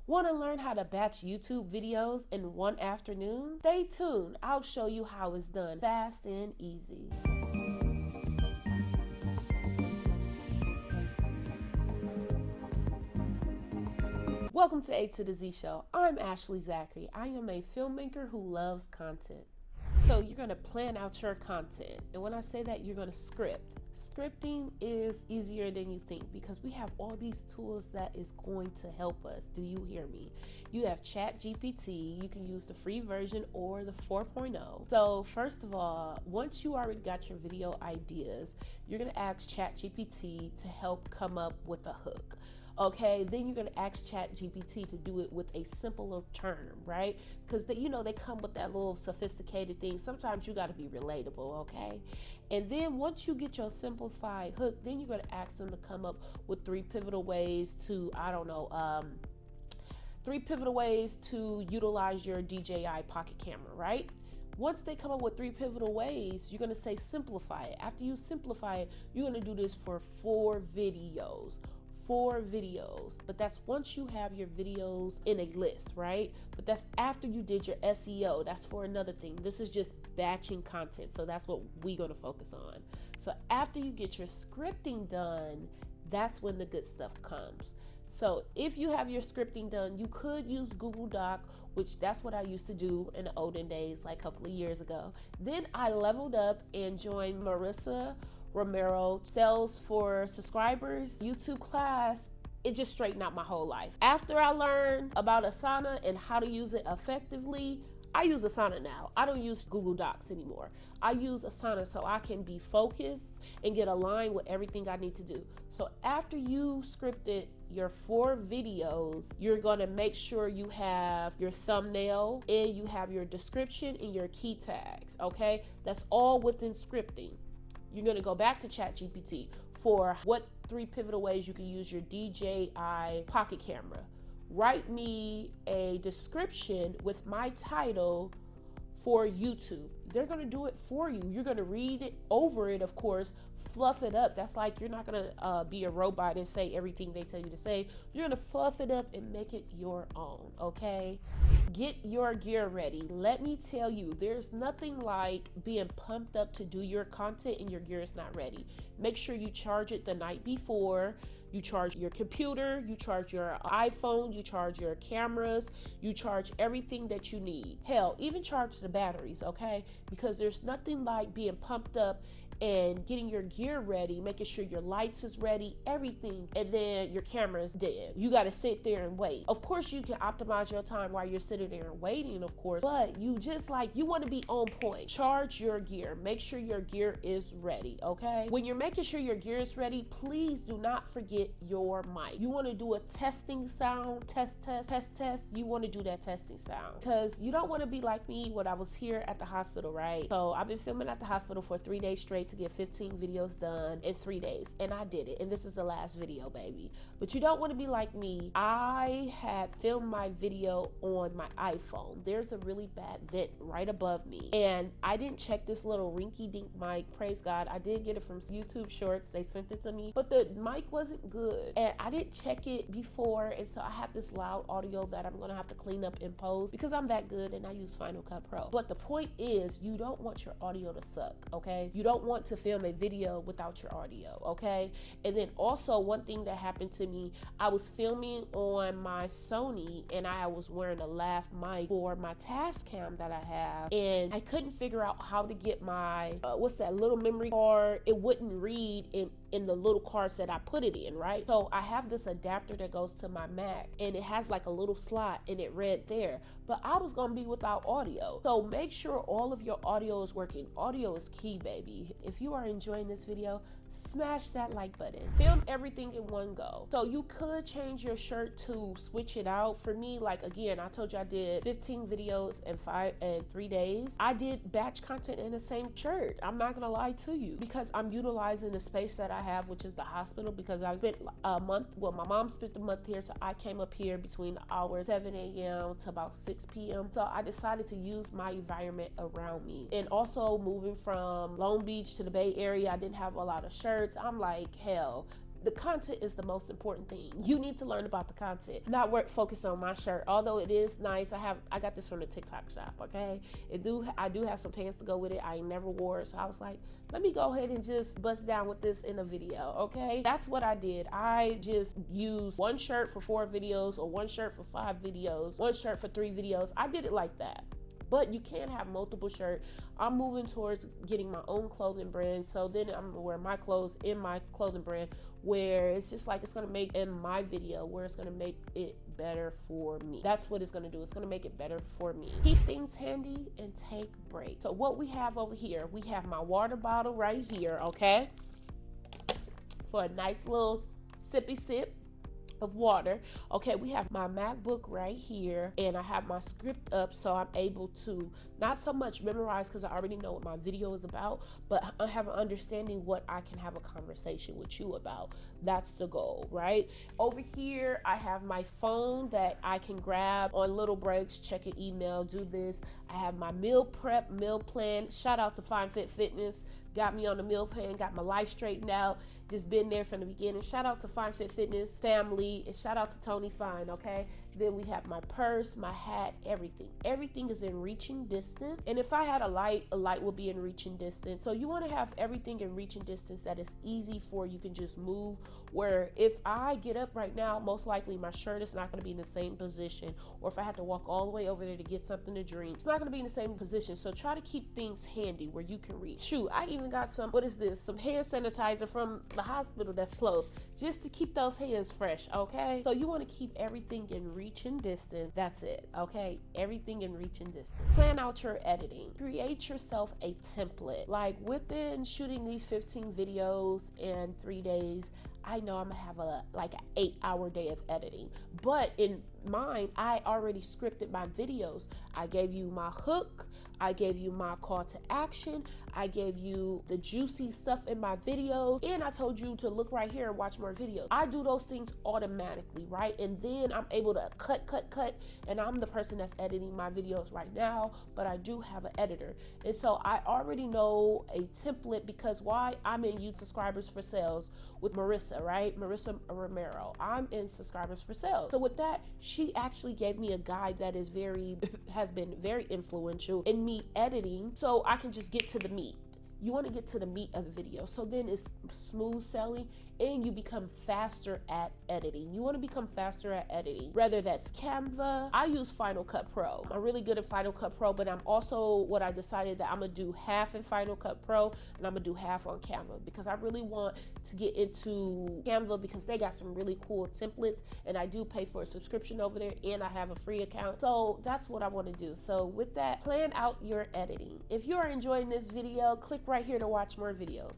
Want to learn how to batch YouTube videos in one afternoon? Stay tuned. I'll show you how it's done fast and easy. Welcome to A to the Z Show. I'm Ashley Zachary. I am a filmmaker who loves content. So you're going to plan out your content. And when I say that, you're going to script. Scripting is easier than you think because we have all these tools that is going to help us. Do you hear me? You have ChatGPT. You can use the free version or the 4.0. So first of all, once you already got your video ideas, you're going to ask ChatGPT to help come up with a hook. Okay, then you're gonna ask ChatGPT to do it with a simpler term, right? Because they come with that little sophisticated thing. Sometimes you gotta be relatable, okay? And then once you get your simplified hook, then you're gonna ask them to come up with three pivotal ways to, utilize your DJI pocket camera, right? Once they come up with three pivotal ways, you're gonna say simplify it. After you simplify it, you're gonna do this for 4 videos. 4 videos, but that's once you have your videos in a list, right? But that's after you did your SEO. That's for another thing. This is just batching content, so that's what we're going to focus on. So after you get your scripting done, that's when the good stuff comes. So if you have your scripting done, you could use Google Doc, which that's what I used to do in the olden days, like a couple of years ago. Then I leveled up and joined Marissa Romero Sales for Subscribers YouTube class. It just straightened out my whole life. After I learned about Asana and how to use it effectively, I use Asana now. I don't use Google Docs anymore. I use Asana so I can be focused and get aligned with everything I need to do. So after you scripted your 4 videos, you're gonna make sure you have your thumbnail and you have your description and your key tags, okay? That's all within scripting. You're gonna go back to ChatGPT for what 3 pivotal ways you can use your DJI pocket camera. Write me a description with my title for YouTube. They're gonna do it for you. You're gonna read it over it, of course, fluff it up. That's like you're not gonna be a robot and say everything they tell you to say. You're gonna fluff it up and make it your own, okay? Get your gear ready. Let me tell you, there's nothing like being pumped up to do your content and your gear is not ready. Make sure you charge it the night before. You charge your computer, you charge your iPhone, you charge your cameras, you charge everything that you need. Hell, even charge the batteries, okay? Because there's nothing like being pumped up and getting your gear ready, making sure your lights is ready, everything, and then your camera is dead. You got to sit there and wait. Of course, you can optimize your time while you're sitting there and waiting, of course, but you want to be on point. Charge your gear. Make sure your gear is ready, okay? When you're making sure your gear is ready, please do not forget your mic. You want to do a testing sound, test. You want to do that testing sound because you don't want to be like me when I was here at the hospital, right? So I've been filming at the hospital for 3 days straight to get 15 videos done in 3 days, and I did it, and this is the last video, baby. But you don't want to be like me. I had filmed my video on my iPhone. There's a really bad vent right above me, and I didn't check this little rinky-dink mic. Praise God, I did get it from YouTube Shorts. They sent it to me, but the mic wasn't good, and I didn't check it before, and so I have this loud audio that I'm gonna have to clean up in post because I'm that good and I use Final Cut Pro. But the point is, you don't want your audio to suck, okay? You don't want to film a video without your audio, okay? And then also one thing that happened to me, I was filming on my Sony and I was wearing a lav mic for my Tascam that I have, and I couldn't figure out how to get my what's that little memory card. It wouldn't read in the little cards that I put it in, right? So I have this adapter that goes to my Mac and it has like a little slot and it read there, but I was gonna be without audio. So make sure all of your audio is working. Audio is key, baby. If you are enjoying this video, smash that like button. Film everything in one go. So you could change your shirt to switch it out. For me, like again, I told you I did 15 videos in 3 days. I did batch content in the same shirt. I'm not gonna lie to you because I'm utilizing the space that I have, which is the hospital, because I spent a month, well, my mom spent the month here, so I came up here between the hours 7 a.m. to about 6 p.m. So I decided to use my environment around me. And also moving from Long Beach to the Bay Area, I didn't have a lot of shirts. I'm like, hell, The content is the most important thing. You need to learn about the content, not focus on my shirt. Although it is nice, I got this from the TikTok shop. Okay, I do have some pants to go with it. I never wore it, so I was like, let me go ahead and just bust down with this in a video. Okay, that's what I did. I just used one shirt for 4 videos, or one shirt for 5 videos, one shirt for 3 videos. I did it like that. But you can have multiple shirts. I'm moving towards getting my own clothing brand. So then I'm gonna wear my clothes in my clothing brand, where it's just like, it's gonna make in my video, where it's gonna make it better for me. That's what it's gonna do. It's gonna make it better for me. Keep things handy and take breaks. So what we have over here, we have my water bottle right here, okay? For a nice little sippy sip of water. Okay, we have my MacBook right here, and I have my script up, so I'm able to not so much memorize, because I already know what my video is about, but I have an understanding what I can have a conversation with you about. That's the goal, right? Over here, I have my phone that I can grab on little breaks, check an email, do this. I have my meal prep, meal plan. Shout out to Fine Fit Fitness. Got me on the meal plan, got my life straightened out, just been there from the beginning. Shout out to Fine Fit Fitness family, and shout out to Tony Fine, okay? Then we have my purse, my hat, everything. Everything is in reaching distance. And if I had a light will be in reaching distance. So you want to have everything in reaching distance that is easy for you can just move. Where if I get up right now, most likely my shirt is not going to be in the same position. Or if I have to walk all the way over there to get something to drink, it's not going to be in the same position. So try to keep things handy where you can reach. Shoot, I even got some, what is this? Some hand sanitizer from the hospital that's close, just to keep those hands fresh, okay? So you want to keep everything in reaching distance. That's it, okay? Everything in reaching distance. Plan out your editing. Create yourself a template. Like within shooting these 15 videos in 3 days, I know I'm gonna have an 8-hour day of editing. But in mine, I already scripted my videos. I gave you my hook, I gave you my call to action, I gave you the juicy stuff in my videos, and I told you to look right here and watch more videos. I do those things automatically, right? And then I'm able to cut, and I'm the person that's editing my videos right now, but I do have an editor. And so I already know a template, because why? I'm in YouTube Subscribers for Sales with Marissa, right? Marissa Romero. I'm in Subscribers for Sales. So with that, she actually gave me a guide that is has been very influential in me editing, so I can just get to the meat. You want to get to the meat of the video, so then it's smooth sailing, and you become faster at editing. You want to become faster at editing, whether that's CANVA. I use Final Cut Pro. I'm really good at Final Cut Pro, but I'm also, what I decided, that I'm gonna do half in Final Cut Pro and I'm gonna do half on CANVA, because I really want to get into CANVA, because they got some really cool templates, and I do pay for a subscription over there, and I have a free account. So that's what I want to do. So with that, plan out your editing. If you are enjoying this video, click right here to watch more videos.